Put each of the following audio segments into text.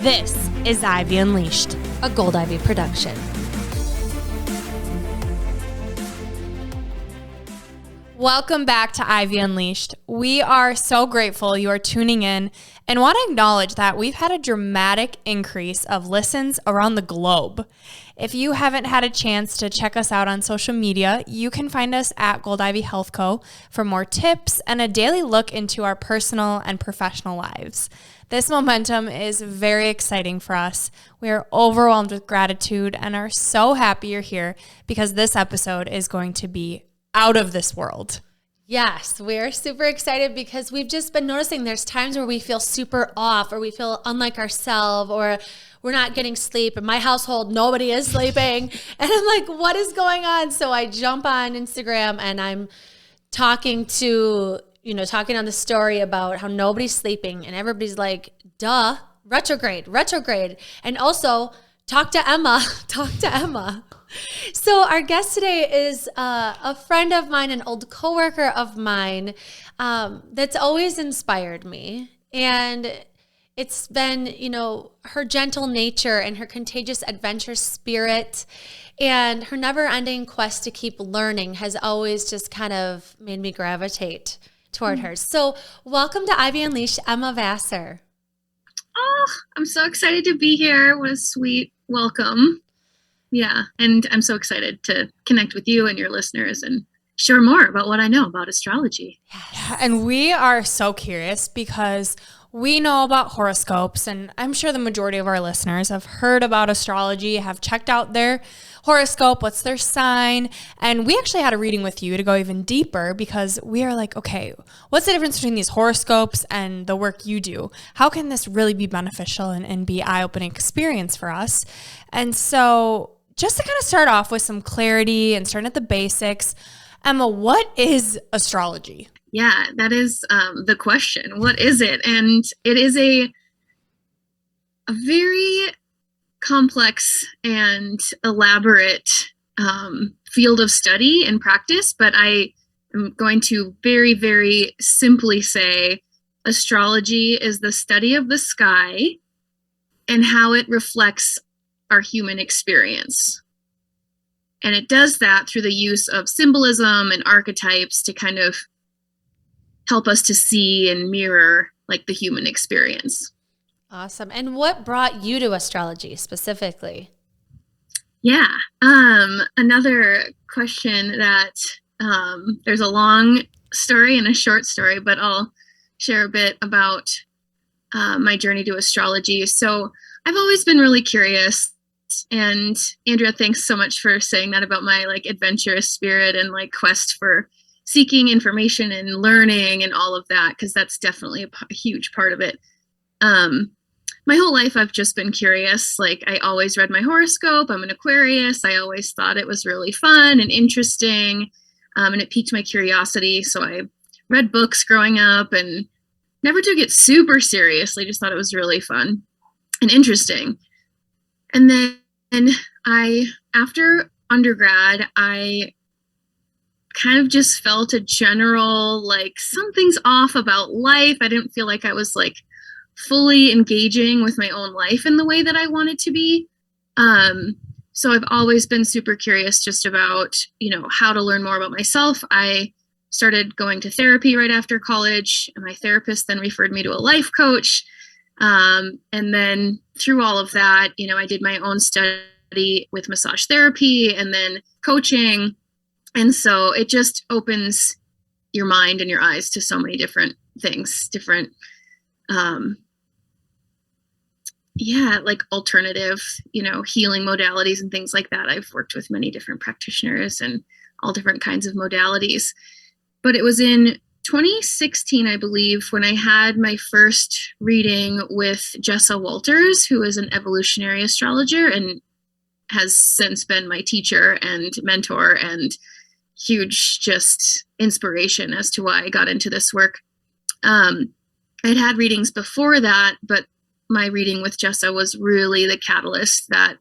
This is Ivy Unleashed, a Gold Ivy production. Welcome back to Ivy Unleashed. We are so grateful you are tuning in and want to acknowledge that we've had a dramatic increase of listens around the globe. If you haven't had a chance to check us out on social media, you can find us at Gold Ivy Health Co. for more tips and a daily look into our personal and professional lives. This momentum is very exciting for us. We are overwhelmed with gratitude and are so happy you're here because this episode is going to be out of this world. Yes, we're super excited because we've just been noticing there's times where we feel super off or we feel unlike ourselves or we're not getting sleep. In my household, nobody is sleeping. And I'm like, what is going on? So I jump on Instagram and I'm talking on the story about how nobody's sleeping and everybody's like, duh, retrograde. And also talk to Emma. So our guest today is a friend of mine, an old coworker of mine that's always inspired me. And it's been, her gentle nature and her contagious adventure spirit and her never-ending quest to keep learning has always just kind of made me gravitate toward her. So welcome to Ivy Unleashed, Emma Vasseur. Oh, I'm so excited to be here. What a sweet welcome. Yeah, and I'm so excited to connect with you and your listeners and share more about what I know about astrology. Yeah, and we are so curious because we know about horoscopes, and I'm sure the majority of our listeners have heard about astrology, have checked out their horoscope, what's their sign, and we actually had a reading with you to go even deeper because we are like, okay, what's the difference between these horoscopes and the work you do? How can this really be beneficial and be eye-opening experience for us? And so just to kind of start off with some clarity and starting at the basics, Emma, what is astrology? Yeah, that is the question. What is it? And it is a very complex and elaborate field of study and practice, but I am going to very, very simply say astrology is the study of the sky and how it reflects our human experience. And it does that through the use of symbolism and archetypes to kind of help us to see and mirror like the human experience. Awesome. And what brought you to astrology specifically? Yeah. Another question that there's a long story and a short story, but I'll share a bit about my journey to astrology. So I've always been really curious. And Andrea, thanks so much for saying that about my like adventurous spirit and like quest for seeking information and learning and all of that, because that's definitely a huge part of it. My whole life, I've just been curious. Like I always read my horoscope. I'm an Aquarius. I always thought it was really fun and interesting. And it piqued my curiosity. So I read books growing up and never took it super seriously. Just thought it was really fun and interesting. And then after undergrad, I kind of just felt a general, like something's off about life. I didn't feel like I was like fully engaging with my own life in the way that I wanted to be. So I've always been super curious just about, how to learn more about myself. I started going to therapy right after college, and my therapist then referred me to a life coach. And then through all of that, I did my own study with massage therapy and then coaching. And so it just opens your mind and your eyes to so many different things, different, like alternative, healing modalities and things like that. I've worked with many different practitioners and all different kinds of modalities. But it was in 2016, I believe, when I had my first reading with Jessa Walters, who is an evolutionary astrologer and has since been my teacher and mentor and huge just inspiration as to why I got into this work. I'd had readings before that, but my reading with Jessa was really the catalyst that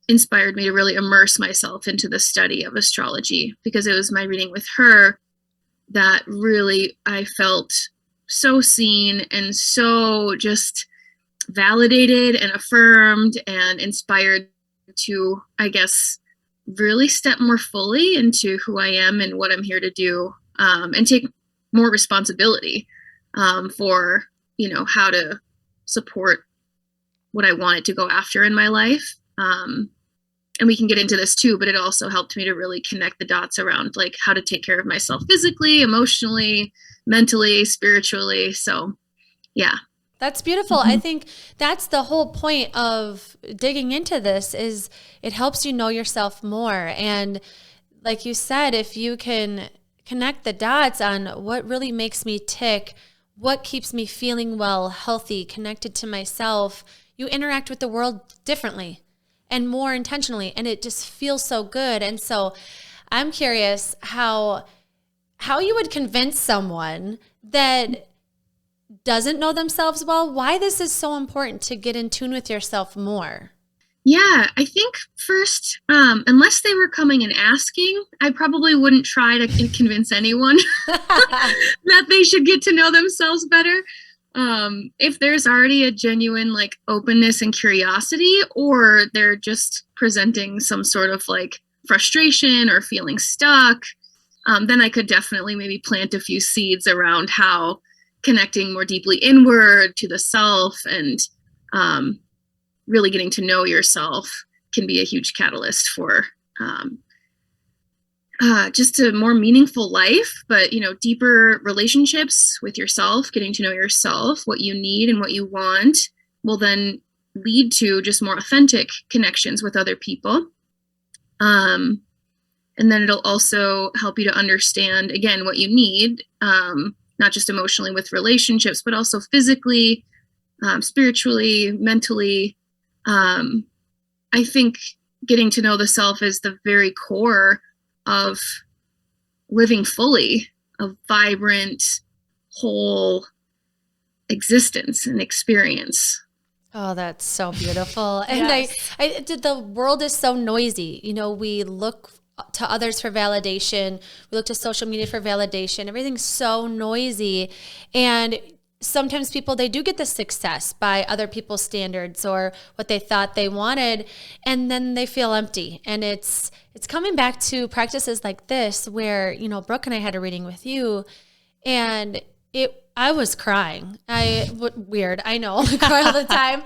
inspired me to really immerse myself into the study of astrology, because it was my reading with her that really I felt so seen and so just validated and affirmed and inspired to, I guess, really step more fully into who I am and what I'm here to do, and take more responsibility for, how to support what I wanted to go after in my life. And we can get into this too, but it also helped me to really connect the dots around like how to take care of myself physically, emotionally, mentally, spiritually. So yeah. That's beautiful. I think that's the whole point of digging into this is it helps you know yourself more. And like you said, if you can connect the dots on what really makes me tick, what keeps me feeling well, healthy, connected to myself, you interact with the world differently and more intentionally, and it just feels so good. And so I'm curious how you would convince someone that doesn't know themselves well, why this is so important to get in tune with yourself more. Yeah, I think first, unless they were coming and asking, I probably wouldn't try to convince anyone that they should get to know themselves better. If there's already a genuine like openness and curiosity, or they're just presenting some sort of like frustration or feeling stuck, then I could definitely maybe plant a few seeds around how connecting more deeply inward to the self and really getting to know yourself can be a huge catalyst for just a more meaningful life, but deeper relationships with yourself. Getting to know yourself, what you need and what you want, will then lead to just more authentic connections with other people. And then it'll also help you to understand, again, what you need, not just emotionally with relationships, but also physically, spiritually, mentally. I think getting to know the self is the very core of living fully, a vibrant, whole existence and experience. Oh, that's so beautiful. And Yes. the world is so noisy. We look to others for validation. We look to social media for validation. Everything's so noisy. And sometimes people, they do get the success by other people's standards or what they thought they wanted, and then they feel empty. And it's coming back to practices like this where, Brooke and I had a reading with you, and I was crying. Weird, I know, I cry all the time.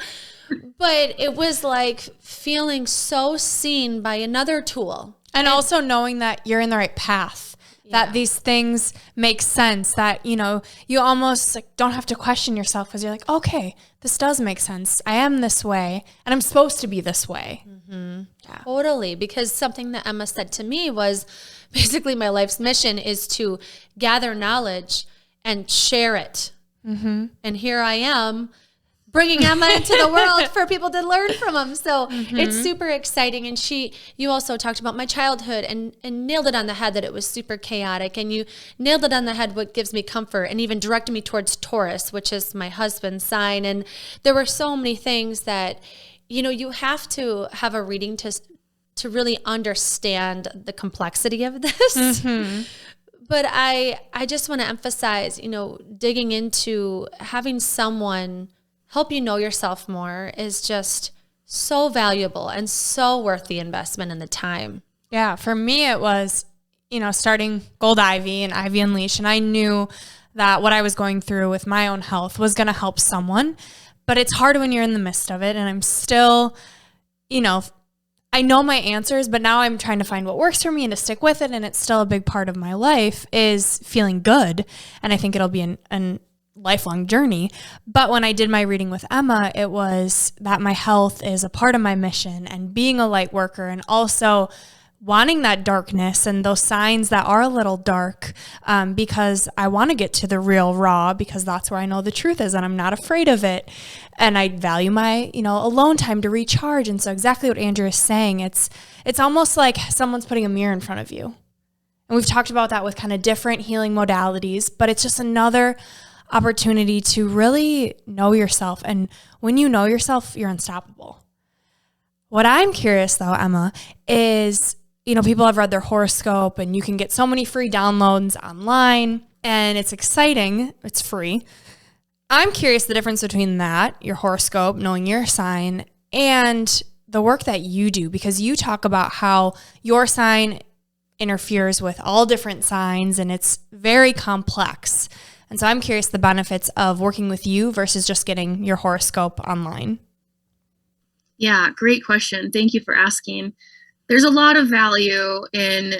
But it was like feeling so seen by another tool. And also knowing that you're in the right path, that these things make sense, that, you almost like don't have to question yourself because you're like, okay, this does make sense. I am this way and I'm supposed to be this way. Mm-hmm. Yeah. Totally. Because something that Emma said to me was basically my life's mission is to gather knowledge and share it. Mm-hmm. And here I am bringing Emma into the world for people to learn from them. So it's super exciting. And you also talked about my childhood and nailed it on the head that it was super chaotic. And you nailed it on the head what gives me comfort and even directed me towards Taurus, which is my husband's sign. And there were so many things that, you have to have a reading to really understand the complexity of this. Mm-hmm. But I just want to emphasize, digging into having someone help you know yourself more is just so valuable and so worth the investment and the time. Yeah, for me it was, starting Gold Ivy and Ivy Unleashed, and I knew that what I was going through with my own health was going to help someone, but it's hard when you're in the midst of it, and I'm still, I know my answers, but now I'm trying to find what works for me and to stick with it, and it's still a big part of my life is feeling good, and I think it'll be an lifelong journey. But when I did my reading with Emma, it was that my health is a part of my mission and being a light worker, and also wanting that darkness and those signs that are a little dark, because I want to get to the real raw, because that's where I know the truth is and I'm not afraid of it. And I value my, alone time to recharge. And so exactly what Andrew is saying, it's almost like someone's putting a mirror in front of you. And we've talked about that with kind of different healing modalities, but it's just another opportunity to really know yourself. And when you know yourself, you're unstoppable. What I'm curious though, Emma, is, people have read their horoscope and you can get so many free downloads online and it's exciting. It's free. I'm curious the difference between that, your horoscope, knowing your sign, and the work that you do, because you talk about how your sign interferes with all different signs and it's very complex. And so I'm curious the benefits of working with you versus just getting your horoscope online. Yeah, great question. Thank you for asking. There's a lot of value in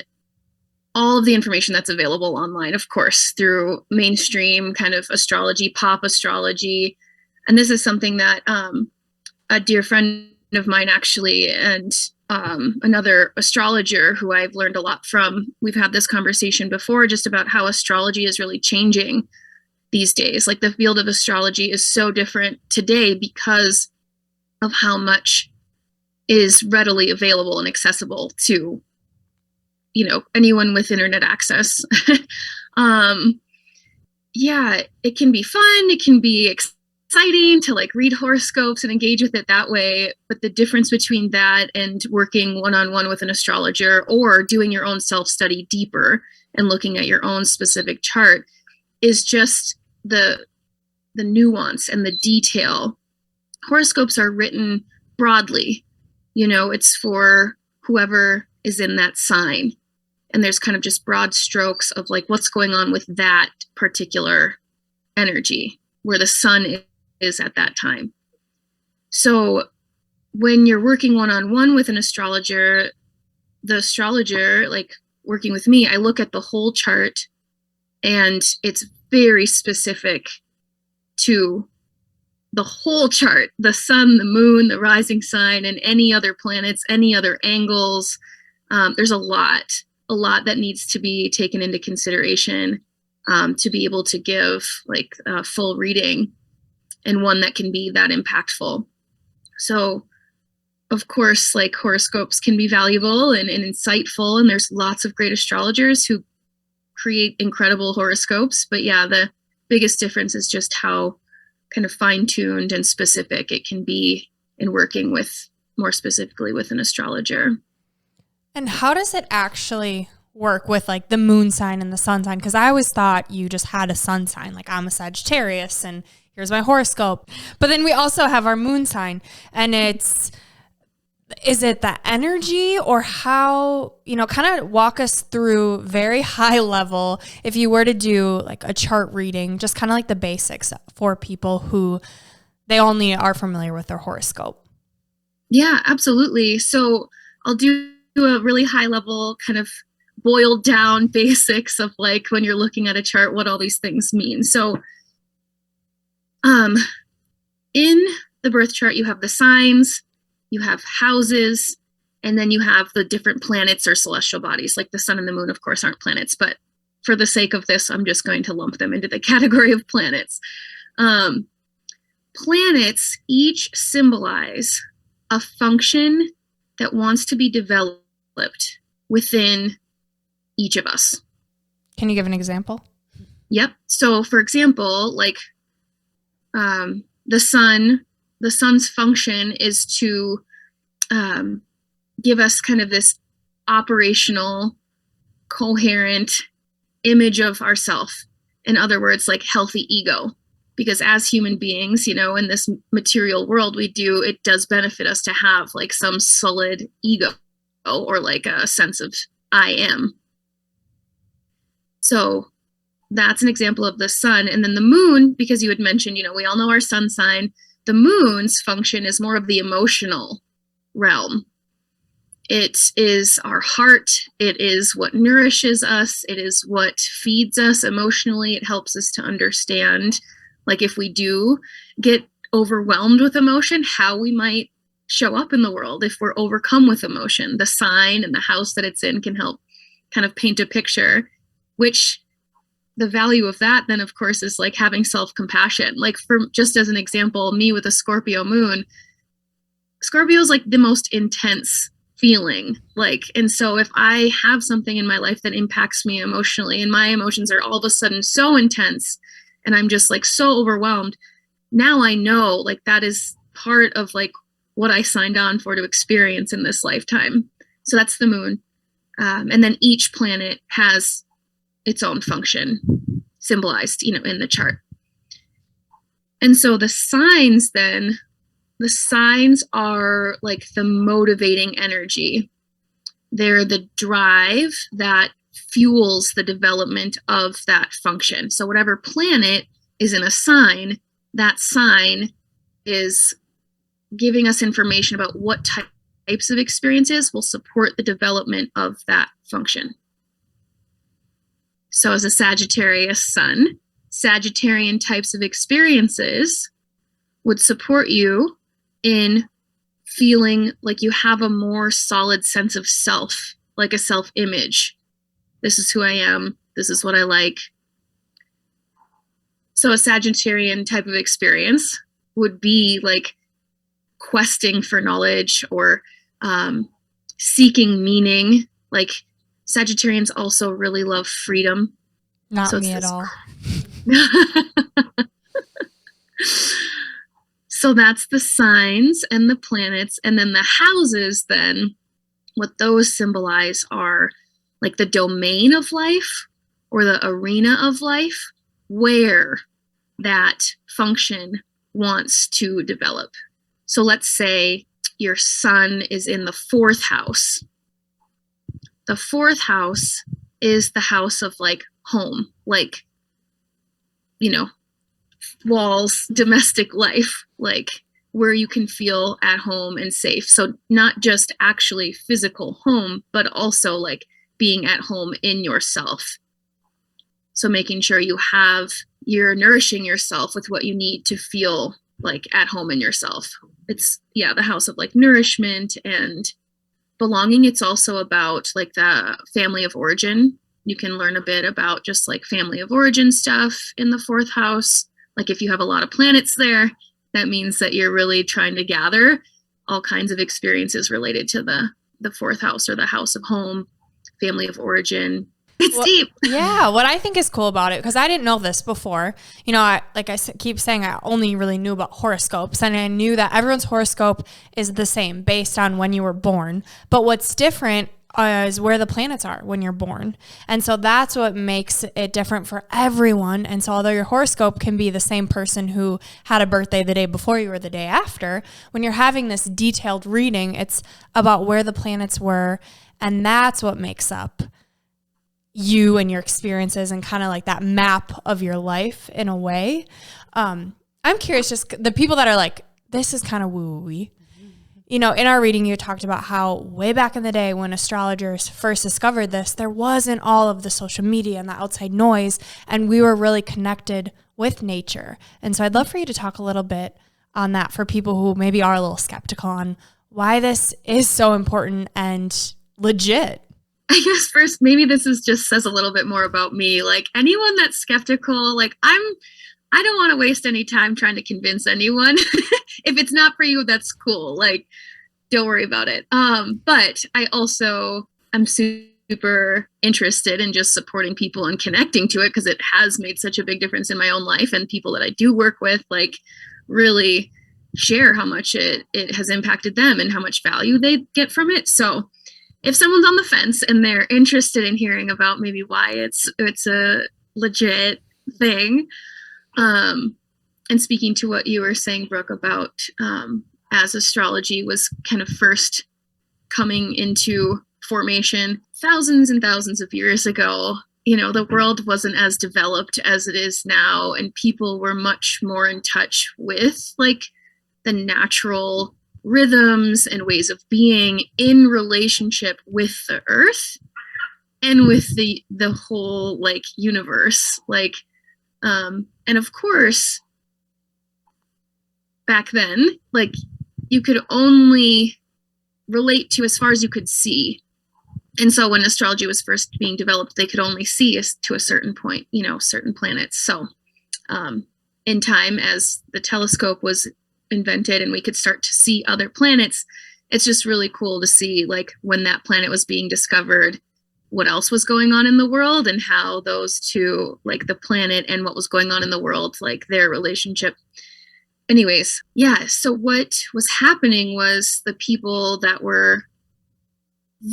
all of the information that's available online, of course, through mainstream kind of astrology, pop astrology. And this is something that a dear friend of mine actually, and another astrologer who I've learned a lot from, we've had this conversation before just about how astrology is really changing these days. Like the field of astrology is so different today because of how much is readily available and accessible to, anyone with internet access. Yeah, it can be fun. It can be exciting to like read horoscopes and engage with it that way. But the difference between that and working one-on-one with an astrologer or doing your own self-study deeper and looking at your own specific chart is just the nuance and the detail. Horoscopes are written broadly. It's for whoever is in that sign. And there's kind of just broad strokes of like what's going on with that particular energy where the sun is at that time. So when you're working one-on-one with an astrologer, the astrologer, like working with me, I look at the whole chart and it's very specific to the whole chart, the sun, the moon, the rising sign, and any other planets, any other angles. There's a lot that needs to be taken into consideration to be able to give like a full reading and one that can be that impactful. So of course, like horoscopes can be valuable and insightful, and there's lots of great astrologers who create incredible horoscopes. But yeah, the biggest difference is just how kind of fine-tuned and specific it can be in working with, more specifically with an astrologer. And how does it actually work with like the moon sign and the sun sign? Because I always thought you just had a sun sign, like I'm a Sagittarius and here's my horoscope. But then we also have our moon sign, and is it the energy or how, kind of walk us through very high level if you were to do like a chart reading, just kind of like the basics for people who they only are familiar with their horoscope. Yeah, absolutely. So I'll do a really high level kind of boiled down basics of like when you're looking at a chart, what all these things mean. So in the birth chart, you have the signs, you have houses, and then you have the different planets or celestial bodies. Like the sun and the moon, of course, aren't planets, but for the sake of this, I'm just going to lump them into the category of planets. Planets each symbolize a function that wants to be developed within each of us. Can you give an example? Yep. So for example, like the sun's function is to give us kind of this operational, coherent image of ourself. In other words, like healthy ego. Because as human beings, in this material world, it does benefit us to have like some solid ego or like a sense of I am. So that's an example of the sun. And then the moon, because you had mentioned, we all know our sun sign. The moon's function is more of the emotional realm. It is our heart. It is what nourishes us. It is what feeds us emotionally. It helps us to understand, like if we do get overwhelmed with emotion, how we might show up in the world if we're overcome with emotion. The sign and the house that it's in can help kind of paint a picture, which the value of that then of course is like having self-compassion. Like for just as an example, me with a Scorpio moon, Scorpio is like the most intense feeling. And so if I have something in my life that impacts me emotionally and my emotions are all of a sudden so intense and I'm just like so overwhelmed, now I know like that is part of like what I signed on for to experience in this lifetime. So that's the moon. And then each planet has its own function symbolized, in the chart. And so the signs are like the motivating energy. They're the drive that fuels the development of that function. So whatever planet is in a sign, that sign is giving us information about what types of experiences will support the development of that function. So as a Sagittarius sun, Sagittarian types of experiences would support you in feeling like you have a more solid sense of self, like a self-image. This is who I am. This is what I like. So a Sagittarian type of experience would be like questing for knowledge or seeking meaning. Like Sagittarians also really love freedom. Not me at all. So that's the signs and the planets. And then the houses, then, what those symbolize are like the domain of life or the arena of life where that function wants to develop. So let's say your sun is in the 4th house. The 4th house is the house of like home, like, you know, walls, domestic life, like where you can feel at home and safe. So not just actually physical home, but also like being at home in yourself. So making sure you're nourishing yourself with what you need to feel like at home in yourself. It's the house of like nourishment and belonging. It's also about like the family of origin. You can learn a bit about just like family of origin stuff in the 4th house. Like if you have a lot of planets there, that means that you're really trying to gather all kinds of experiences related to the 4th house or the house of home, family of origin. It's deep. Yeah. What I think is cool about it, because I didn't know this before, you know, I keep saying I only really knew about horoscopes, and I knew that everyone's horoscope is the same based on when you were born. But what's different is where the planets are when you're born. And so that's what makes it different for everyone. And so although your horoscope can be the same person who had a birthday the day before you or the day after, when you're having this detailed reading, it's about where the planets were. And that's what makes up you and your experiences and kind of like that map of your life in a way. I'm curious, just the people that are like, this is kind of woo-woo-y. You know, in our reading, you talked about how way back in the day when astrologers first discovered this, there wasn't all of the social media and the outside noise, and we were really connected with nature. And so I'd love for you to talk a little bit on that for people who maybe are a little skeptical on why this is so important and legit. I guess first, maybe this just says a little bit more about me. Like anyone that's skeptical, like I don't want to waste any time trying to convince anyone. If it's not for you, that's cool. Like, don't worry about it. But I also am super interested in just supporting people and connecting to it because it has made such a big difference in my own life, and people that I do work with, like, really share how much it has impacted them and how much value they get from it. So if someone's on the fence and they're interested in hearing about maybe why it's a legit thing, and speaking to what you were saying, Brooke, about as astrology was kind of first coming into formation thousands and thousands of years ago, you know, the world wasn't as developed as it is now, and people were much more in touch with like the natural rhythms and ways of being in relationship with the earth and with the whole like universe. Like, and of course, back then, like you could only relate to as far as you could see. And so when astrology was first being developed, they could only see to a certain point, you know, certain planets. So in time, as the telescope was invented and we could start to see other planets, it's just really cool to see like when that planet was being discovered, what else was going on in the world and how those two, like the planet and what was going on in the world, like their relationship. Anyways, yeah, so what was happening was the people that were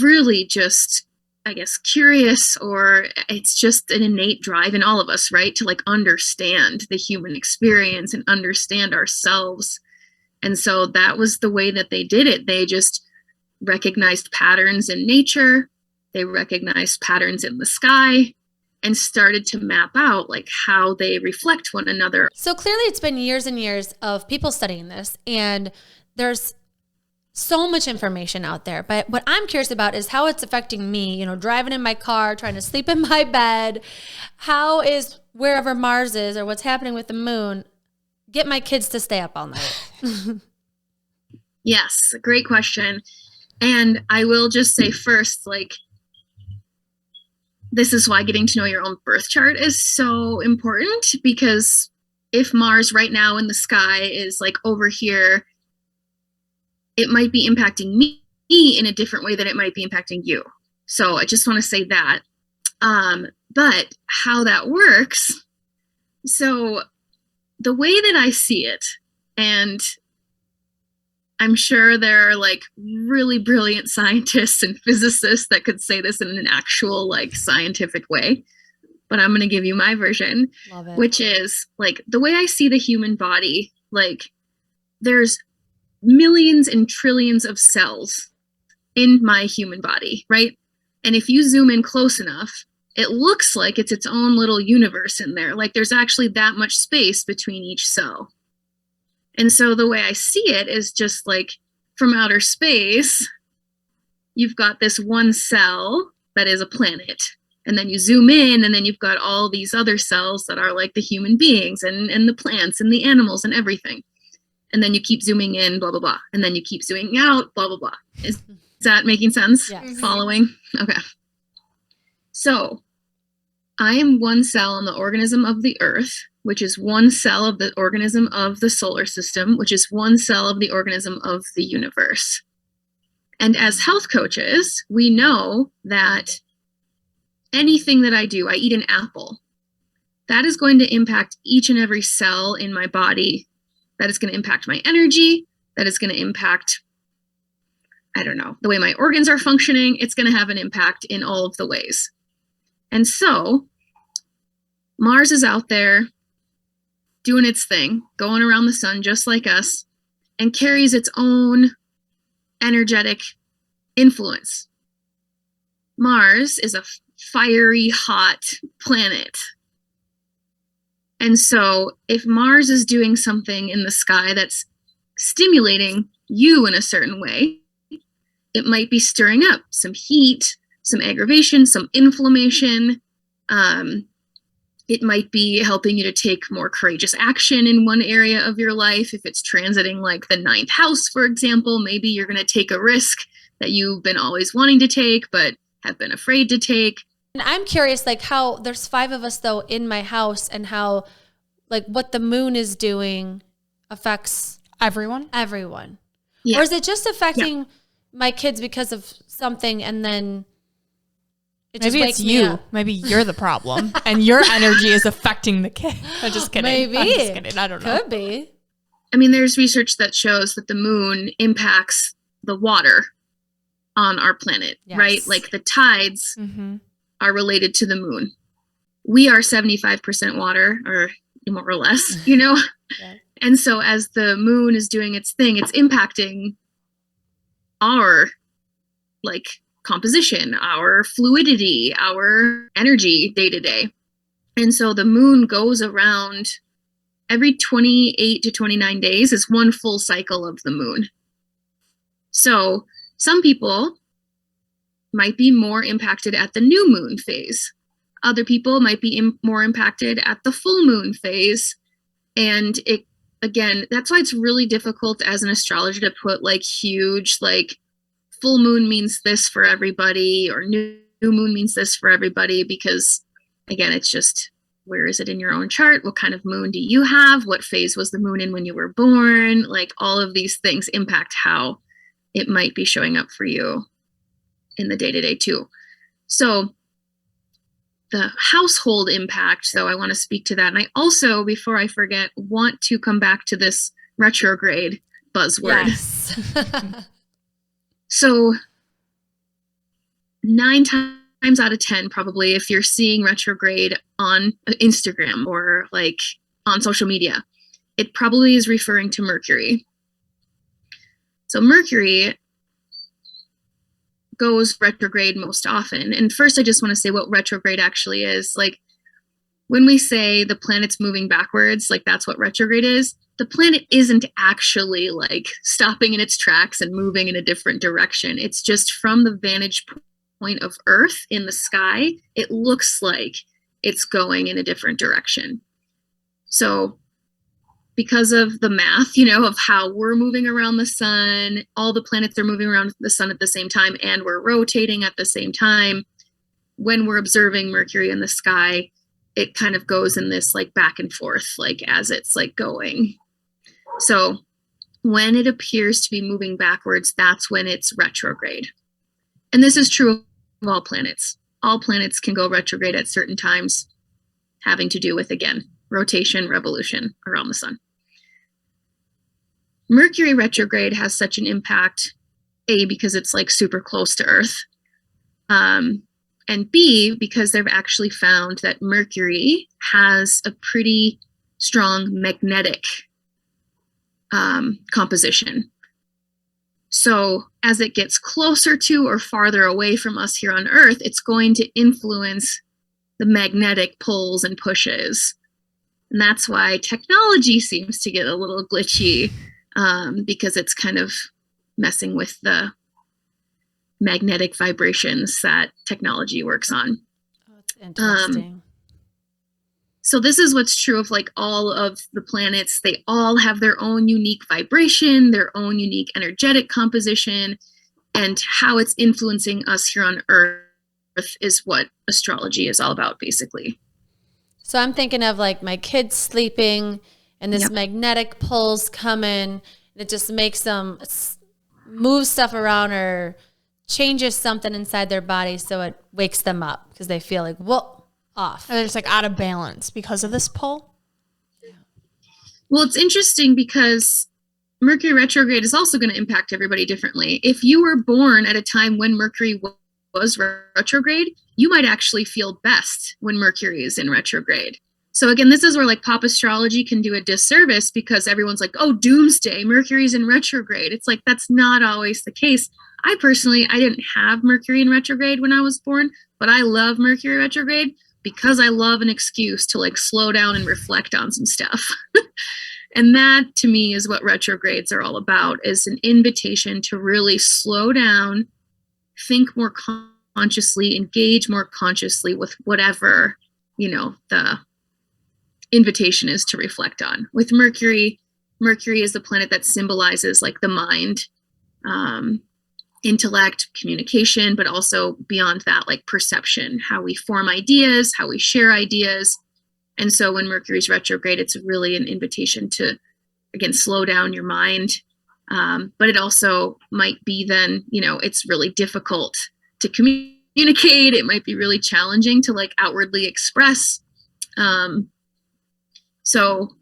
really just I guess, curious, or it's just an innate drive in all of us, right? To like understand the human experience and understand ourselves. And so that was the way that they did it. They just recognized patterns in nature. They recognized patterns in the sky and started to map out like how they reflect one another. So clearly it's been years and years of people studying this, and there's so much information out there. But what I'm curious about is how it's affecting me, driving in my car, trying to sleep in my bed. How is wherever Mars is or what's happening with the moon, get my kids to stay up all night? Yes, great question. And I will just say first, like, this is why getting to know your own birth chart is so important, because if Mars right now in the sky is like over here, it might be impacting me in a different way than it might be impacting you. So I just want to say that. But how that works, so the way that I see it, and I'm sure there are like really brilliant scientists and physicists that could say this in an actual like scientific way, but I'm going to give you my version, which is like the way I see the human body. Like there's millions and trillions of cells in my human body, right? And if you zoom in close enough, it looks like it's its own little universe in there. Like there's actually that much space between each cell. And so the way I see it is just like from outer space, you've got this one cell that is a planet. And then you zoom in, and then you've got all these other cells that are like the human beings and the plants and the animals and everything. And then you keep zooming in, blah, blah, blah. And then you keep zooming out, blah, blah, blah. Is that making sense? Yes. Following? Okay. So I am one cell in the organism of the Earth, which is one cell of the organism of the solar system, which is one cell of the organism of the universe. And as health coaches, we know that anything that I do, I eat an apple, that is going to impact each and every cell in my body. That is going to impact my energy. That is going to impact, I don't know, the way my organs are functioning. It's going to have an impact in all of the ways. And so Mars is out there doing its thing, going around the sun just like us, and carries its own energetic influence. Mars is a fiery, hot planet. And so if Mars is doing something in the sky that's stimulating you in a certain way, it might be stirring up some heat, some aggravation, some inflammation. It might be helping you to take more courageous action in one area of your life. If it's transiting like the 9th house, for example, maybe you're going to take a risk that you've been always wanting to take, but have been afraid to take. And I'm curious, like how there's 5 of us though in my house, and how like what the moon is doing affects Everyone? Yeah. Or is it just affecting my kids because of something, and then maybe it's you. Maybe you're the problem, and your energy is affecting the kid. I'm just kidding. Maybe. I'm just kidding. I don't know. Could be. I mean, there's research that shows that the moon impacts the water on our planet, right? Like the tides are related to the moon. We are 75% water, or more or less, you know? And so as the moon is doing its thing, it's impacting our like composition, our fluidity, our energy day to day. And so the moon goes around every 28 to 29 days is one full cycle of the moon. So some people might be more impacted at the new moon phase. Other people might be more impacted at the full moon phase. And it, again, that's why it's really difficult as an astrologer to put like huge, like full moon means this for everybody, or new moon means this for everybody, because again, it's just, where is it in your own chart? What kind of moon do you have? What phase was the moon in when you were born? Like all of these things impact how it might be showing up for you in the day-to-day too. So the household impact, though, I want to speak to that. And I also, before I forget, want to come back to this retrograde buzzword. Yes. So 9 times times out of 10, probably, if you're seeing retrograde on Instagram or like on social media, it probably is referring to Mercury. So Mercury goes retrograde most often. And first, I just want to say what retrograde actually is. Like, when we say the planet's moving backwards, like that's what retrograde is, the planet isn't actually like stopping in its tracks and moving in a different direction. It's just from the vantage point of Earth in the sky, it looks like it's going in a different direction. So because of the math, of how we're moving around the sun, all the planets are moving around the sun at the same time, and we're rotating at the same time. When we're observing Mercury in the sky, it kind of goes in this like back and forth, like as it's like going. So when it appears to be moving backwards, that's when it's retrograde. And this is true of all planets. All planets can go retrograde at certain times, having to do with, again, rotation, revolution around the sun. Mercury retrograde has such an impact, A, because it's like super close to Earth, and B, because they've actually found that Mercury has a pretty strong magnetic composition. So as it gets closer to or farther away from us here on Earth, it's going to influence the magnetic pulls and pushes. And that's why technology seems to get a little glitchy, because it's kind of messing with the magnetic vibrations that technology works on. Oh, that's interesting. So this is what's true of like all of the planets. They all have their own unique vibration, their own unique energetic composition, and how it's influencing us here on Earth is what astrology is all about, basically. So I'm thinking of like my kids sleeping and this magnetic pulse coming, and it just makes them move stuff around or changes something inside their body, so it wakes them up because they feel like, whoa, off. They're just like out of balance because of this pull. Well, it's interesting because Mercury retrograde is also going to impact everybody differently. If you were born at a time when Mercury was retrograde, you might actually feel best when Mercury is in retrograde. So again, this is where like pop astrology can do a disservice, because everyone's like, oh, doomsday, Mercury's in retrograde. It's like, that's not always the case. I didn't have Mercury in retrograde when I was born, but I love Mercury retrograde because I love an excuse to like slow down and reflect on some stuff. And that to me is what retrogrades are all about, is an invitation to really slow down, think more consciously, engage more consciously with whatever, the invitation is to reflect on. With Mercury is the planet that symbolizes like the mind, intellect, communication, but also beyond that, like perception, how we form ideas, how we share ideas. And so when Mercury's retrograde, it's really an invitation to, again, slow down your mind. But it also might be then, it's really difficult to communicate. It might be really challenging to like outwardly express. So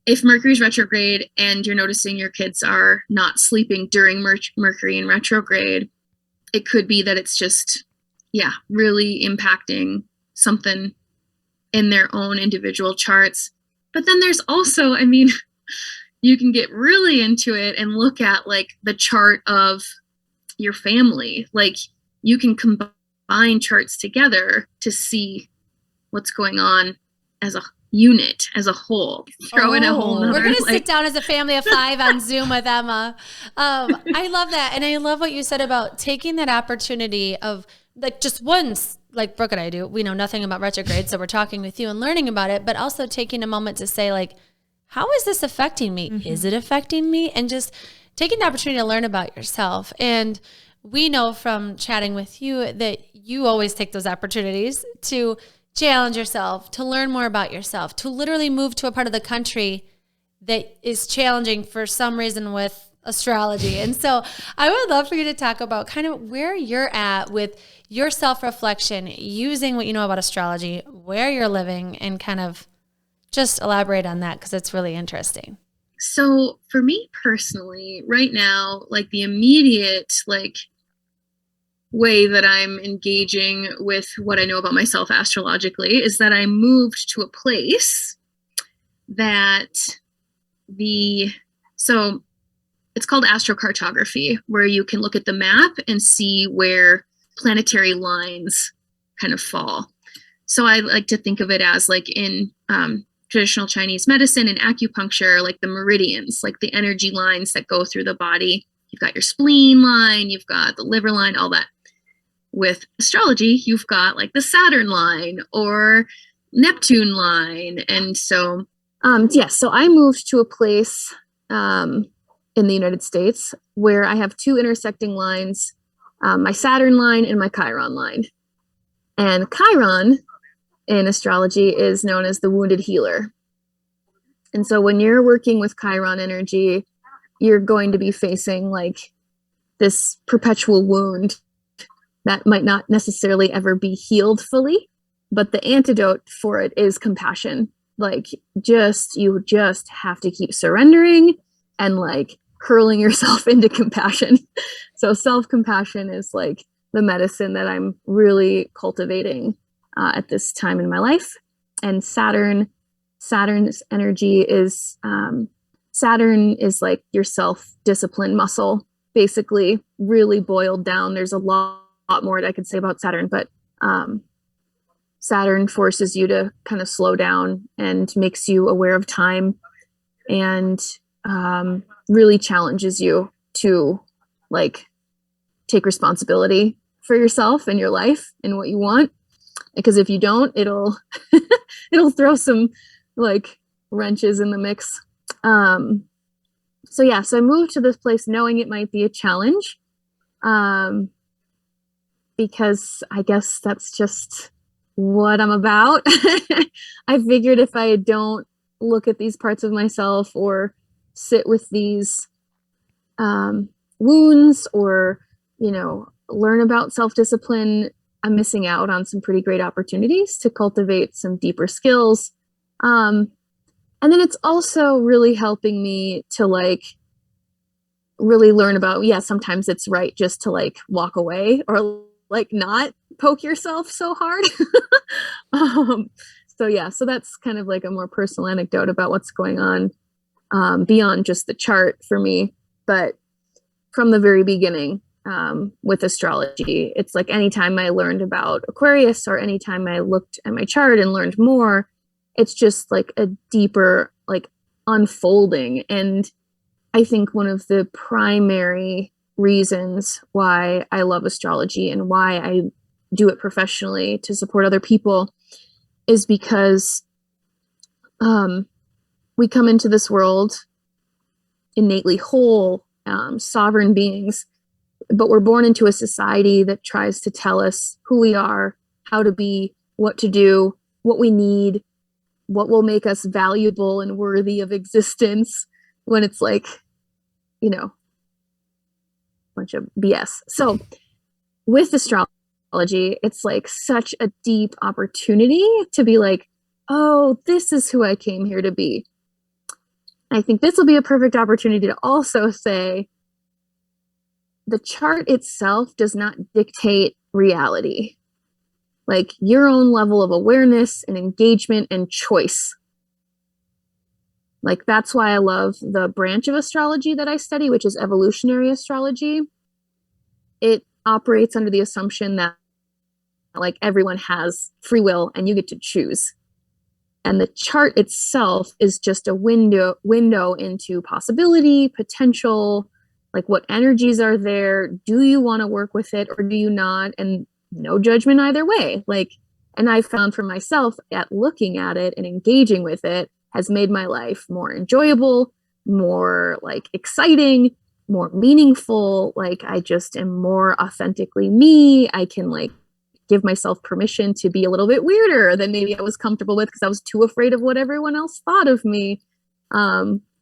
if Mercury's retrograde and you're noticing your kids are not sleeping during Mercury in retrograde, it could be that it's just, really impacting something in their own individual charts. But then there's also, you can get really into it and look at like the chart of your family. Like you can combine charts together to see what's going on as a unit, as a whole. Throw in a whole nother, we're gonna sit down as a family of 5 on Zoom with Emma. I love that, and I love what you said about taking that opportunity of like just once, like Brooke and I do. We know nothing about retrograde, so we're talking with you and learning about it, but also taking a moment to say like, how is this affecting me? Mm-hmm. Is it affecting me? And just taking the opportunity to learn about yourself. And we know from chatting with you that you always take those opportunities to challenge yourself, to learn more about yourself, to literally move to a part of the country that is challenging for some reason with astrology. And so I would love for you to talk about kind of where you're at with your self-reflection, using what you know about astrology, where you're living, and kind of just elaborate on that, because it's really interesting. So for me personally, right now, like the immediate, like way that I'm engaging with what I know about myself astrologically is that I moved to a place that so it's called astrocartography, where you can look at the map and see where planetary lines kind of fall. So I like to think of it as like in traditional Chinese medicine and acupuncture, like the meridians, like the energy lines that go through the body. You've got your spleen line, you've got the liver line, all that. With astrology, you've got like the Saturn line or Neptune line. And so, so I moved to a place in the United States where I have two intersecting lines, my Saturn line and my Chiron line. And Chiron in astrology is known as the wounded healer. And so when you're working with Chiron energy, you're going to be facing like this perpetual wound that might not necessarily ever be healed fully, but the antidote for it is compassion. Like you just have to keep surrendering and like hurling yourself into compassion. So self-compassion is like the medicine that I'm really cultivating at this time in my life. And Saturn's energy is Saturn is like your self-discipline muscle, basically, really boiled down. There's a lot more I could say about Saturn, but Saturn forces you to kind of slow down and makes you aware of time and really challenges you to like take responsibility for yourself and your life and what you want. Because if you don't, it'll throw some like wrenches in the mix. So I moved to this place knowing it might be a challenge. Because I guess that's just what I'm about. I figured if I don't look at these parts of myself or sit with these wounds or, learn about self-discipline, I'm missing out on some pretty great opportunities to cultivate some deeper skills. And then it's also really helping me to like really learn about, sometimes it's right just to like walk away or like not poke yourself so hard. So that's kind of like a more personal anecdote about what's going on beyond just the chart for me. But from the very beginning with astrology, it's like anytime I learned about Aquarius or anytime I looked at my chart and learned more, it's just like a deeper like unfolding. And I think one of the primary reasons why I love astrology and why I do it professionally to support other people is because we come into this world innately whole, sovereign beings, but we're born into a society that tries to tell us who we are, how to be, what to do, what we need, what will make us valuable and worthy of existence, when it's like, bunch of BS. So with astrology, it's like such a deep opportunity to be like, oh, this is who I came here to be. I think this will be a perfect opportunity to also say the chart itself does not dictate reality. Like your own level of awareness and engagement and choice. Like that's why I love the branch of astrology that I study, which is evolutionary astrology. It operates under the assumption that like everyone has free will and you get to choose. And the chart itself is just a window into possibility, potential, like what energies are there. Do you want to work with it or do you not? And no judgment either way. Like, and I found for myself at looking at it and engaging with it has made my life more enjoyable, more like exciting, more meaningful. Like I just am more authentically me. I can like give myself permission to be a little bit weirder than maybe I was comfortable with because I was too afraid of what everyone else thought of me,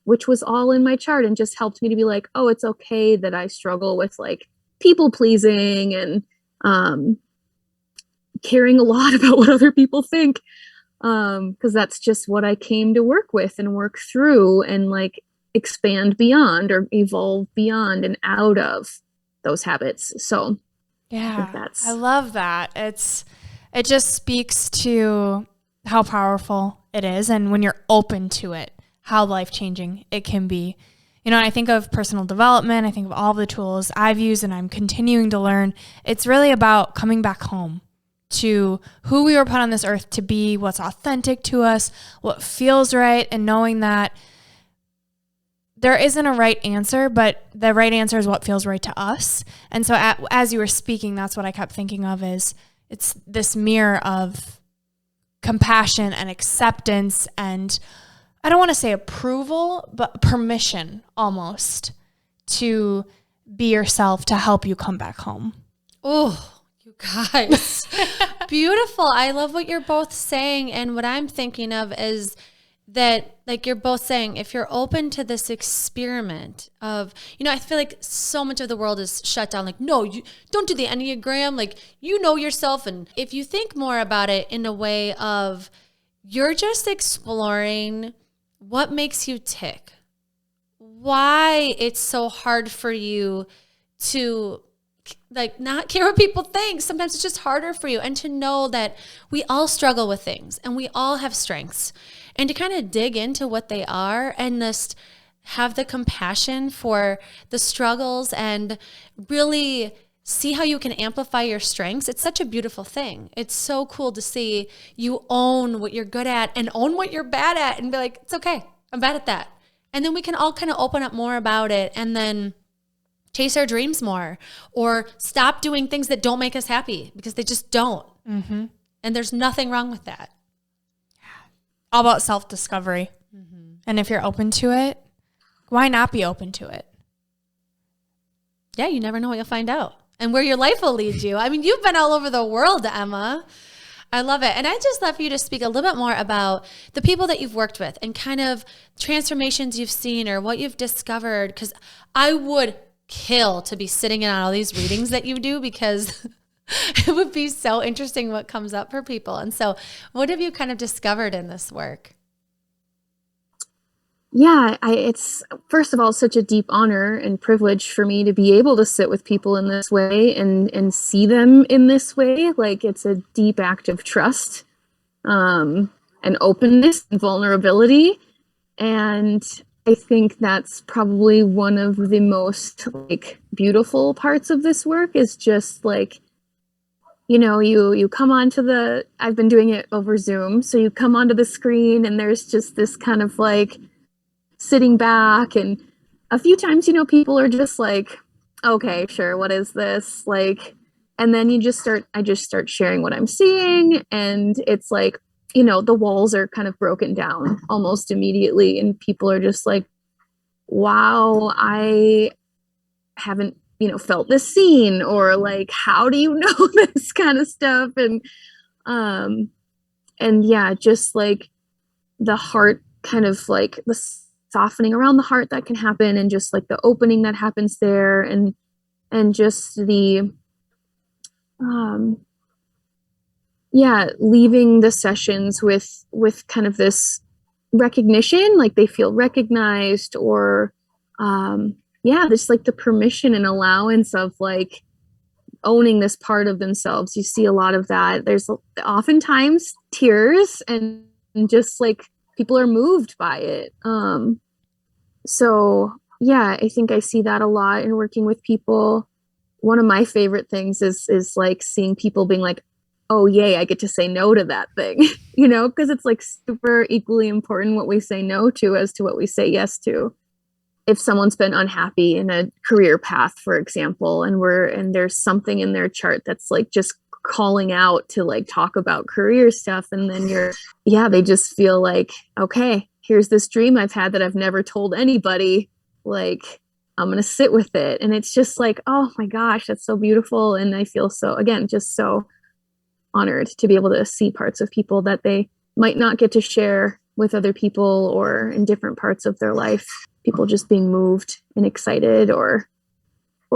which was all in my chart and just helped me to be like, oh, it's okay that I struggle with like people pleasing and caring a lot about what other people think, because that's just what I came to work with and work through and like expand beyond or evolve beyond and out of those habits. So Yeah, I love that. It just speaks to how powerful it is, and when you're open to it, how life-changing it can be. You know, I think of personal development, I think of all the tools I've used and I'm continuing to learn. It's really about coming back home to who we were put on this earth to be, what's authentic to us, what feels right, and knowing that there isn't a right answer, but the right answer is what feels right to us. And so as you were speaking, that's what I kept thinking of is it's this mirror of compassion and acceptance and I don't want to say approval, but permission almost to be yourself to help you come back home. Oh, you guys. Beautiful. I love what you're both saying. And what I'm thinking of is that, like you're both saying, if you're open to this experiment of, you know, I feel like so much of the world is shut down. Like, no, you don't do the Enneagram. Like, you know yourself. And if you think more about it in a way of you're just exploring what makes you tick, why it's so hard for you to like not care what people think. Sometimes it's just harder for you. And to know that we all struggle with things and we all have strengths, and to kind of dig into what they are and just have the compassion for the struggles and really see how you can amplify your strengths. It's such a beautiful thing. It's so cool to see you own what you're good at and own what you're bad at and be like, it's okay, I'm bad at that. And then we can all kind of open up more about it and then chase our dreams more or stop doing things that don't make us happy because they just don't. Mm-hmm. And there's nothing wrong with that. All about self-discovery. Mm-hmm. And if you're open to it, why not be open to it? Yeah, you never know what you'll find out and where your life will lead you. I mean, you've been all over the world, Emma. I love it. And I'd just love for you to speak a little bit more about the people that you've worked with and kind of transformations you've seen or what you've discovered. Because I would kill to be sitting in on all these readings that you do because it would be so interesting what comes up for people. And so what have you kind of discovered in this work? Yeah, it's first of all such a deep honor and privilege for me to be able to sit with people in this way and see them in this way. Like it's a deep act of trust, and openness and vulnerability. And I think that's probably one of the most like beautiful parts of this work is just like, you know, you come onto I've been doing it over Zoom. So you come onto the screen and there's just this kind of like sitting back, and a few times, you know, people are just like, okay, sure, what is this? Like, and then I just start sharing what I'm seeing, and it's like, you know, the walls are kind of broken down almost immediately, and people are just like, wow, I haven't, you know, felt this scene, or like, how do you know this kind of stuff? And yeah, just like the heart kind of like the softening around the heart that can happen, and just like the opening that happens there, and just the leaving the sessions with kind of this recognition, like they feel recognized, or just like the permission and allowance of like owning this part of themselves. You see a lot of that. There's oftentimes tears, and just like people are moved by it. So yeah, I think I see that a lot in working with people. One of my favorite things is like seeing people being like, oh yay, I get to say no to that thing, you know, because it's like super equally important what we say no to as to what we say yes to. If someone's been unhappy in a career path, for example, and there's something in their chart that's like just calling out to like talk about career stuff, and then they just feel like, okay, here's this dream I've had that I've never told anybody, like I'm gonna sit with it. And it's just like, oh my gosh, that's so beautiful. And I feel so, again, just so honored to be able to see parts of people that they might not get to share with other people, or in different parts of their life, people just being moved and excited, or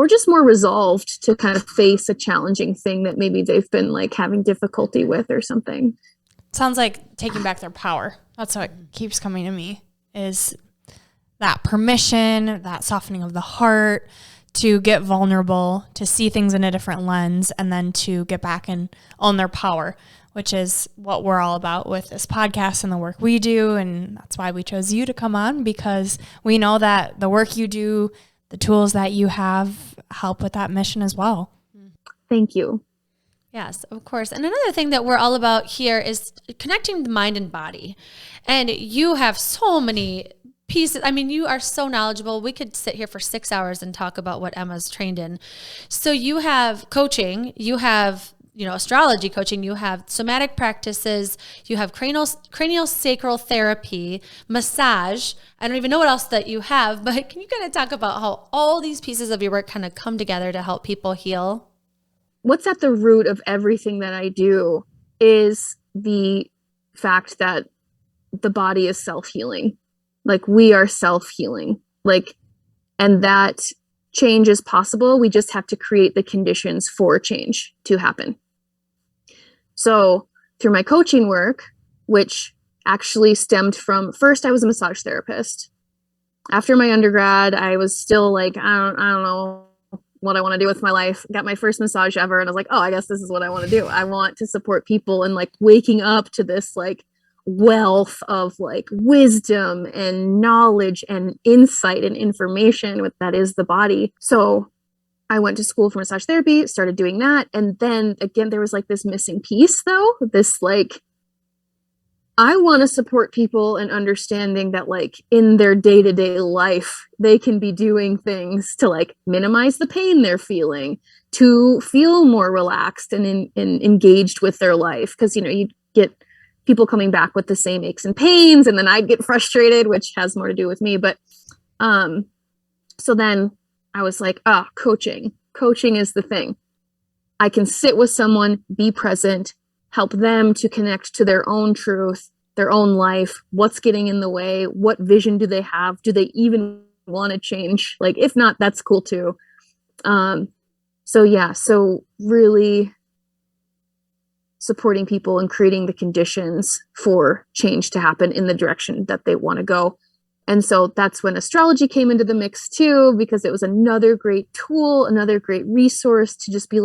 just more resolved to kind of face a challenging thing that maybe they've been like having difficulty with or something. Sounds like taking back their power. That's what keeps coming to me, is that permission, that softening of the heart to get vulnerable, to see things in a different lens, and then to get back and own their power, which is what we're all about with this podcast and the work we do. And that's why we chose you to come on, because we know that the work you do, the tools that you have, help with that mission as well. Thank you. Yes, of course. And another thing that we're all about here is connecting the mind and body. And you have so many pieces. I mean, you are so knowledgeable. We could sit here for 6 hours and talk about what Emma's trained in. So you have coaching, you have, astrology coaching, you have somatic practices, you have craniosacral therapy, massage. I don't even know what else that you have, but can you kind of talk about how all these pieces of your work kind of come together to help people heal? What's at the root of everything that I do is the fact that the body is self-healing. Like, we are self-healing. And that change is possible. We just have to create the conditions for change to happen. So through my coaching work, which actually stemmed from, first I was a massage therapist. After my undergrad, I was still like, I don't know what I want to do with my life. Got my first massage ever. And I was like, oh, I guess this is what I want to do. I want to support people and waking up to this wealth of wisdom and knowledge and insight and information that is the body. So I went to school for massage therapy, started doing that. And then again, there was this missing piece though, I want to support people in understanding that in their day-to-day life, they can be doing things to minimize the pain they're feeling, to feel more relaxed and engaged with their life. Cause you get people coming back with the same aches and pains, and then I'd get frustrated, which has more to do with me. But, so then I was like, coaching is the thing. I can sit with someone, be present, help them to connect to their own truth, their own life, what's getting in the way, what vision do they have? Do they even want to change? If not, that's cool too. So really supporting people and creating the conditions for change to happen in the direction that they want to go. And so that's when astrology came into the mix too, because it was another great tool, another great resource to just be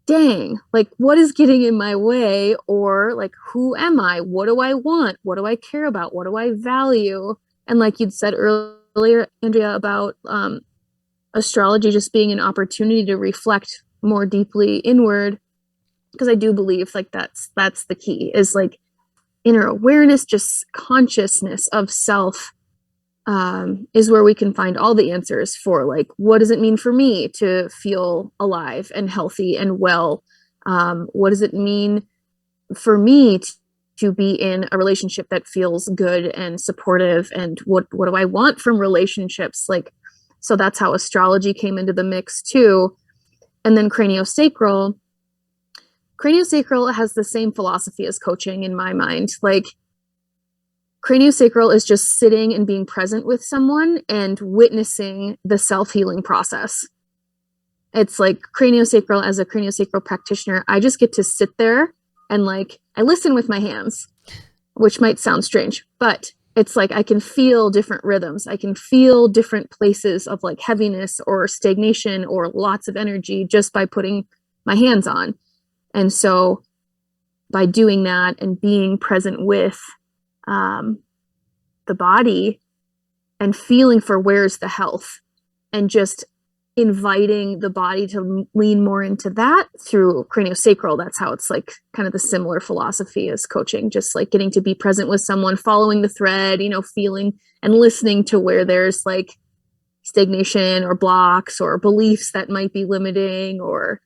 dang, what is getting in my way? Or who am I? What do I want? What do I care about? What do I value? And you'd said earlier, Andrea, about astrology just being an opportunity to reflect more deeply inward, because I do believe that's the key, is inner awareness, just consciousness of self, is where we can find all the answers for what does it mean for me to feel alive and healthy and well? What does it mean for me to be in a relationship that feels good and supportive? And what do I want from relationships? So that's how astrology came into the mix too. And then craniosacral has the same philosophy as coaching in my mind. Craniosacral is just sitting and being present with someone and witnessing the self-healing process. It's craniosacral, as a craniosacral practitioner, I just get to sit there and I listen with my hands, which might sound strange, but it's I can feel different rhythms. I can feel different places of heaviness or stagnation or lots of energy just by putting my hands on. And so by doing that and being present with the body and feeling for where's the health, and just inviting the body to lean more into that through craniosacral. That's how it's kind of the similar philosophy as coaching, just getting to be present with someone, following the thread, feeling and listening to where there's stagnation or blocks or beliefs that might be limiting, or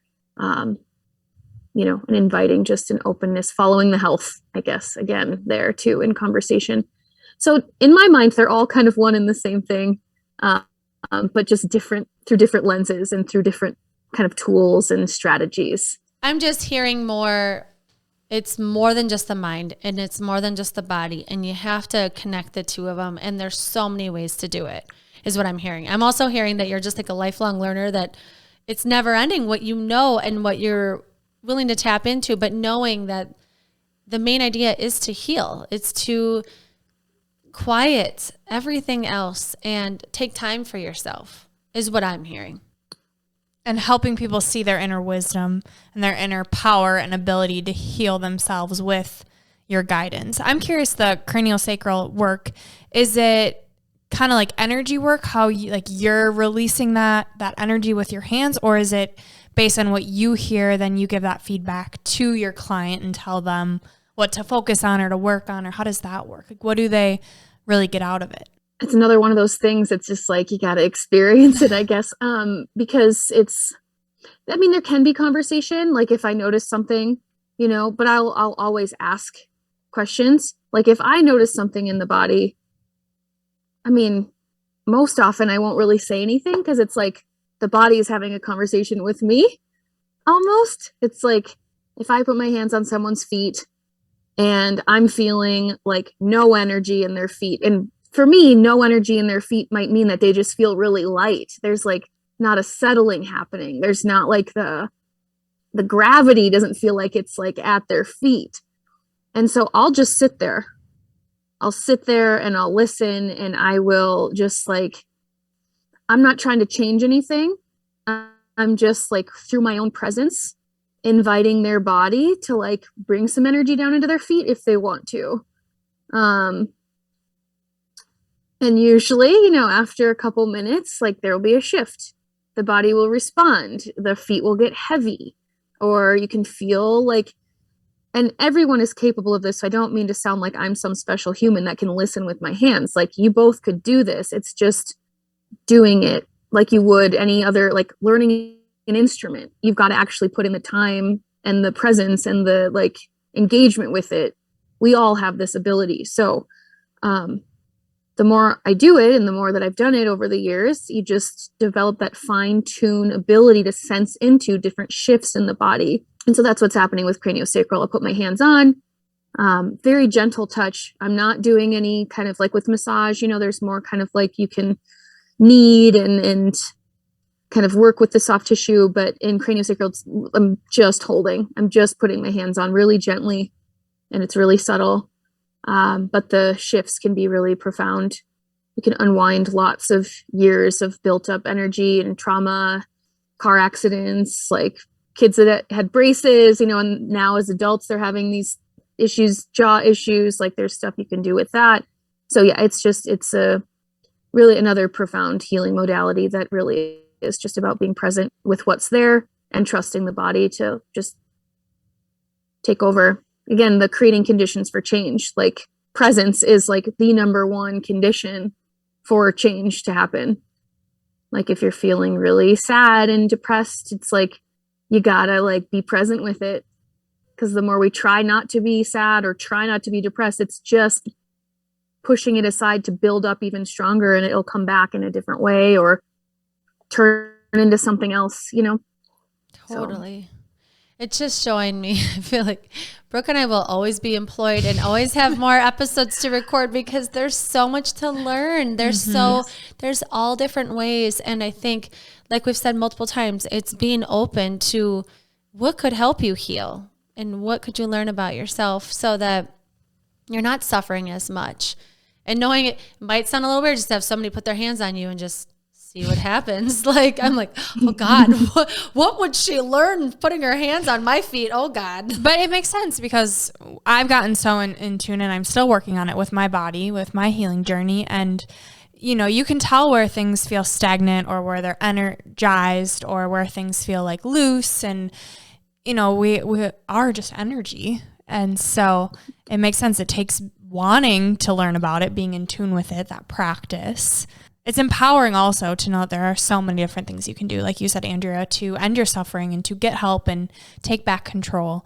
and inviting just an openness, following the health, I guess, again, there too in conversation. So in my mind, they're all kind of one and the same thing, but just different through different lenses and through different kind of tools and strategies. I'm just hearing more. It's more than just the mind, and it's more than just the body, and you have to connect the two of them. And there's so many ways to do it, is what I'm hearing. I'm also hearing that you're just a lifelong learner, that it's never ending what you know and what you're willing to tap into, but knowing that the main idea is to heal. It's to quiet everything else and take time for yourself. is what I'm hearing. And helping people see their inner wisdom and their inner power and ability to heal themselves with your guidance. I'm curious, the craniosacral work, is it kind of like energy work, how you, like, you're releasing that energy with your hands, or is it based on what you hear, then you give that feedback to your client and tell them what to focus on or to work on, or how does that work? Like, what do they really get out of it? It's another one of those things that's just like, you got to experience it, I guess. Because there can be conversation, like if I notice something, but I'll always ask questions. Like if I notice something in the body, most often I won't really say anything, because it's like the body is having a conversation with me almost. It's like if I put my hands on someone's feet and I'm feeling like no energy in their feet, and for me, no energy in their feet might mean that they just feel really light. There's like not a settling happening. There's not like the gravity doesn't feel like it's like at their feet. And so I'll just sit there. I'll sit there and I'll listen, and I will just like, I'm not trying to change anything. I'm just like, through my own presence, inviting their body to like bring some energy down into their feet if they want to. And usually, after a couple minutes, like there will be a shift. The body will respond. The feet will get heavy, or you can feel like, and everyone is capable of this. So I don't mean to sound like I'm some special human that can listen with my hands. Like you both could do this. It's just doing it like you would any other, like learning an instrument. You've got to actually put in the time and the presence and the like engagement with it. We all have this ability. So, the more I do it and the more that I've done it over the years, you just develop that fine-tune ability to sense into different shifts in the body. And so that's what's happening with craniosacral. I'll put my hands on, very gentle touch. I'm not doing any kind of like with massage, there's more kind of like you can knead and kind of work with the soft tissue. But in craniosacral, I'm just holding. I'm just putting my hands on really gently, and it's really subtle. But the shifts can be really profound. You can unwind lots of years of built up energy and trauma, car accidents, like kids that had braces, and now as adults, they're having these issues, jaw issues, like there's stuff you can do with that. So yeah, it's a really another profound healing modality that really is just about being present with what's there and trusting the body to just take over. Again, the creating conditions for change, like presence is like the number one condition for change to happen. Like if you're feeling really sad and depressed, it's like you gotta like be present with it, because the more we try not to be sad or try not to be depressed, it's just pushing it aside to build up even stronger, and it'll come back in a different way or turn into something else, Totally. So. It's just showing me, I feel like Brooke and I will always be employed and always have more episodes to record, because there's so much to learn. There's there's all different ways. And I think, like we've said multiple times, it's being open to what could help you heal and what could you learn about yourself so that you're not suffering as much. And knowing it might sound a little weird just to have somebody put their hands on you and just see what happens. Like, I'm like, oh God, what would she learn putting her hands on my feet? Oh God. But it makes sense, because I've gotten so in tune, and I'm still working on it with my body, with my healing journey. And, you can tell where things feel stagnant or where they're energized or where things feel like loose. And, we are just energy. And so it makes sense. It takes wanting to learn about it, being in tune with it, that practice. It's empowering also to know that there are so many different things you can do, like you said, Andrea, to end your suffering and to get help and take back control.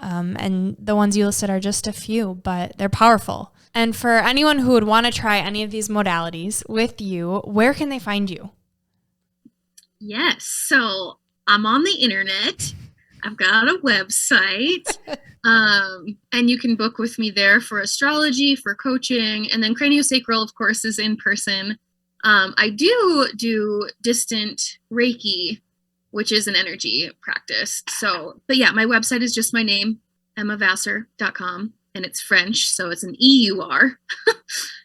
And the ones you listed are just a few, but they're powerful. And for anyone who would want to try any of these modalities with you, where can they find you? Yes. So I'm on the internet. I've got a website. And you can book with me there for astrology, for coaching, and then craniosacral, of course, is in person. I do distant Reiki, which is an energy practice. So, but yeah, my website is just my name, emmavasseur.com, and it's French, so it's an EUR.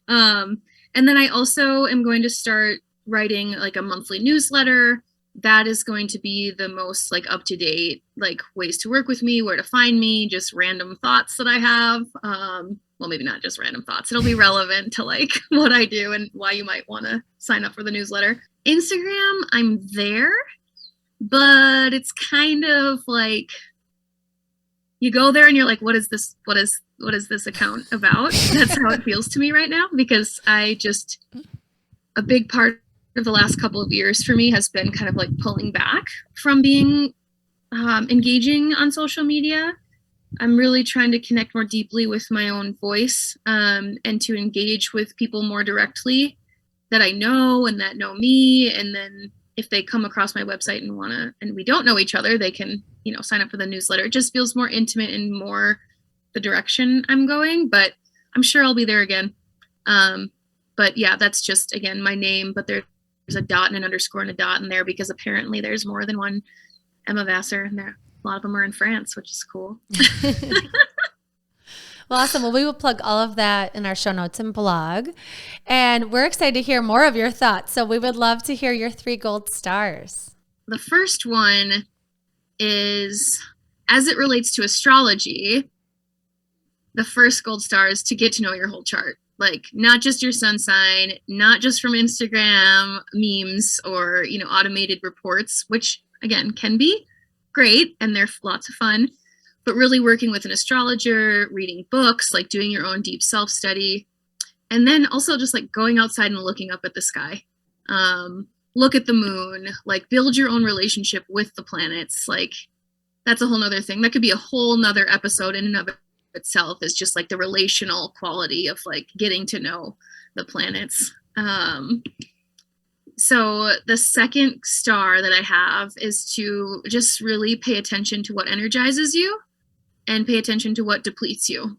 And then I also am going to start writing like a monthly newsletter. That is going to be the most like up to date, like ways to work with me, where to find me, just random thoughts that I have. Well, maybe not just random thoughts. It'll be relevant to like what I do and why you might want to sign up for the newsletter. Instagram, I'm there, but it's kind of like you go there and you're like, what is this? What is this account about? That's how it feels to me right now, because a big part of the last couple of years for me has been kind of like pulling back from being engaging on social media. I'm really trying to connect more deeply with my own voice, and to engage with people more directly that I know and that know me. And then if they come across my website and we don't know each other, they can, sign up for the newsletter. It just feels more intimate and more the direction I'm going, but I'm sure I'll be there again. But yeah, that's just, again, my name, but there's a dot and an underscore and a dot in there because apparently there's more than one Emma Vasseur, and a lot of them are in France, which is cool. Well, awesome. Well, we will plug all of that in our show notes and blog. And we're excited to hear more of your thoughts. So we would love to hear your 3 gold stars. The first one is, as it relates to astrology, the first gold star is to get to know your whole chart. Like, not just your sun sign, not just from Instagram memes or, automated reports, which again can be great and they're lots of fun, but really working with an astrologer, reading books, like doing your own deep self-study. And then also just like going outside and looking up at the sky. Look at the moon, like build your own relationship with the planets. Like, that's a whole nother thing. That could be a whole nother episode in and of itself, is just like the relational quality of like getting to know the planets. So the second star that I have is to just really pay attention to what energizes you and pay attention to what depletes you.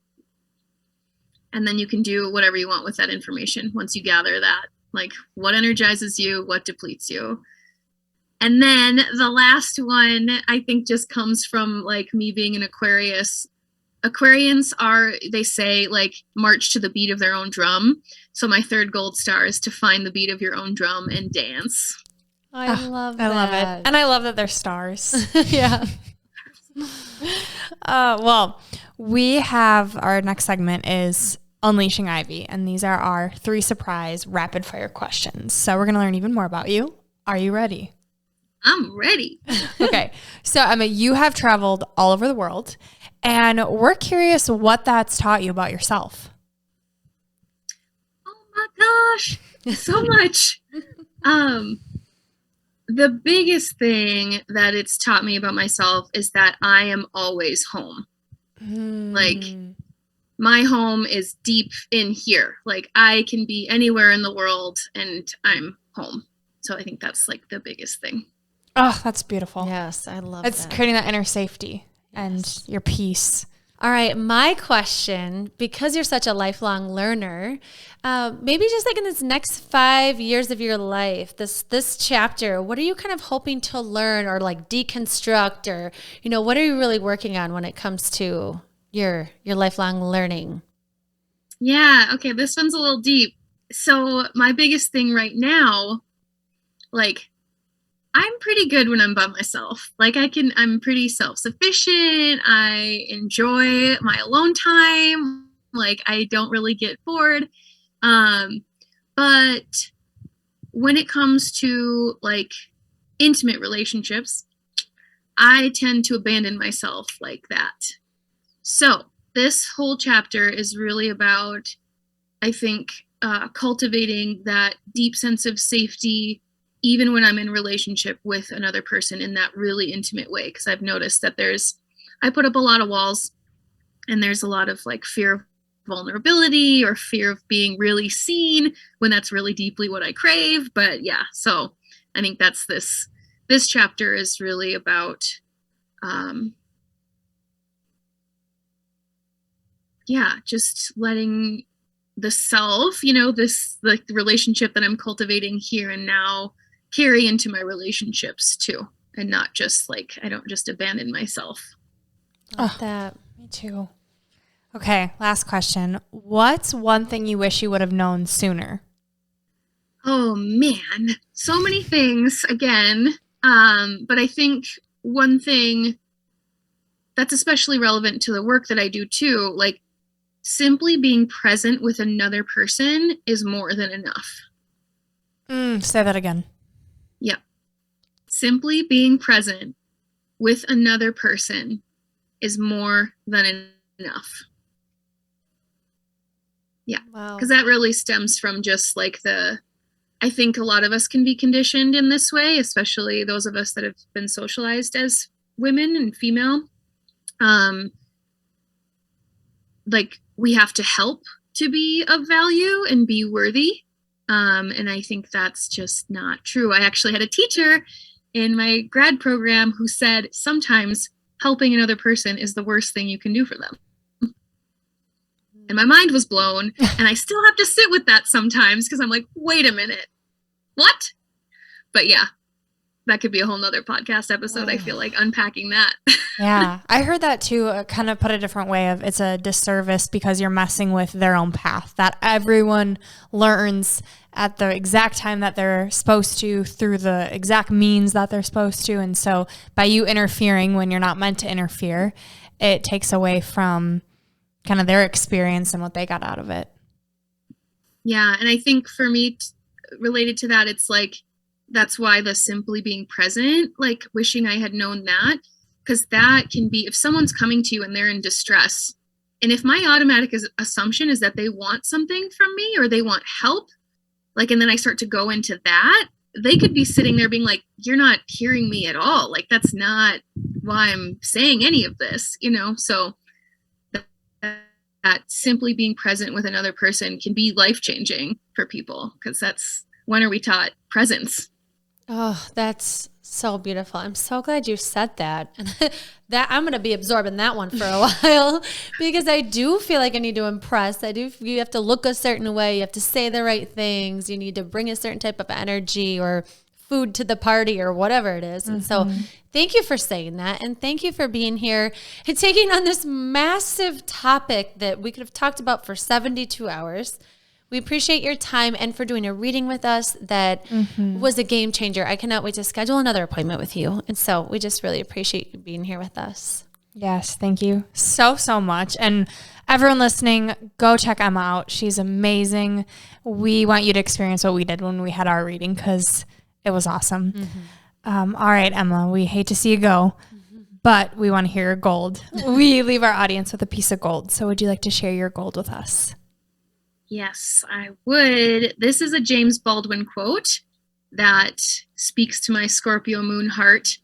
And then you can do whatever you want with that information once you gather that, like what energizes you, what depletes you. And then the last one, I think, just comes from like me being an Aquarius. Aquarians are, they say, like, march to the beat of their own drum. So my third gold star is to find the beat of your own drum and dance. I love that. I love it. And I love that they're stars. Yeah. Well, we have, our next segment is Unleashing Ivy. And these are our 3 surprise rapid fire questions. So we're going to learn even more about you. Are you ready? I'm ready. Okay. So, Emma, you have traveled all over the world. And we're curious what that's taught you about yourself. Oh my gosh, so much. The biggest thing that it's taught me about myself is that I am always home. Like, my home is deep in here. Like, I can be anywhere in the world and I'm home. So I think that's like the biggest thing. Oh, that's beautiful. Yes, I love It's that. creating that inner safety and your peace. All right, my question, because you're such a lifelong learner, maybe just like in this next 5 years of your life, this chapter, what are you kind of hoping to learn or like deconstruct, or, what are you really working on when it comes to your lifelong learning? Yeah, okay, this one's a little deep. So my biggest thing right now, like, I'm pretty good when I'm by myself. Like, I'm pretty self-sufficient. I enjoy my alone time. Like, I don't really get bored. But when it comes to like intimate relationships, I tend to abandon myself like that. So this whole chapter is really about, I think, cultivating that deep sense of safety even when I'm in relationship with another person in that really intimate way. Because I've noticed that I put up a lot of walls, and there's a lot of like fear of vulnerability or fear of being really seen when that's really deeply what I crave. But yeah, so I think that's this chapter is really about, just letting the self, this like the relationship that I'm cultivating here and now carry into my relationships too, and not just like, I don't just abandon myself. Love that. Me too. Okay, last question. What's one thing you wish you would have known sooner? Oh man, so many things again. But I think one thing that's especially relevant to the work that I do too, like simply being present with another person is more than enough. Say that again. Yeah. Simply being present with another person is more than enough. Yeah. Wow. Because that really stems from just like I think a lot of us can be conditioned in this way, especially those of us that have been socialized as women and female. Like we have to help to be of value and be worthy. And I think that's just not true. I actually had a teacher in my grad program who said sometimes helping another person is the worst thing you can do for them. And my mind was blown. And I still have to sit with that sometimes because I'm like, wait a minute, what? But yeah, that could be a whole nother podcast episode. I feel like unpacking that. Yeah, I heard that too, kind of put a different way of it's a disservice because you're messing with their own path, that everyone learns at the exact time that they're supposed to through the exact means that they're supposed to. And so by you interfering when you're not meant to interfere, it takes away from kind of their experience and what they got out of it. Yeah. And I think for me, related to that, it's like, that's why the simply being present, like wishing I had known that, because that can be, if someone's coming to you and they're in distress, and if my automatic assumption is that they want something from me or they want help, like, and then I start to go into that, they could be sitting there being like, you're not hearing me at all. Like, that's not why I'm saying any of this, you know? So that simply being present with another person can be life-changing for people, because that's, when are we taught presence? Oh, that's so beautiful. I'm so glad you said that. And that I'm going to be absorbing that one for a while because I do feel like I need to impress. You have to look a certain way. You have to say the right things. You need to bring a certain type of energy or food to the party or whatever it is. And so thank you for saying that. And thank you for being here and taking on this massive topic that we could have talked about for 72 hours. We appreciate your time and for doing a reading with us that was a game changer. I cannot wait to schedule another appointment with you. And so we just really appreciate you being here with us. Yes, thank you so much. And everyone listening, go check Emma out. She's amazing. We want you to experience what we did when we had our reading because it was awesome. All right, Emma, we hate to see you go, but we want to hear your gold. We leave our audience with a piece of gold. So would you like to share your gold with us? Yes, I would. This is a James Baldwin quote that speaks to my Scorpio moon heart.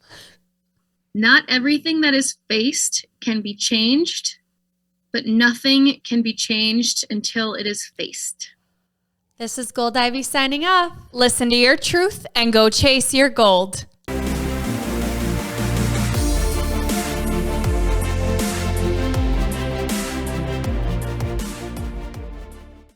Not everything that is faced can be changed, but nothing can be changed until it is faced. This is Gold Ivy signing off. Listen to your truth and go chase your gold.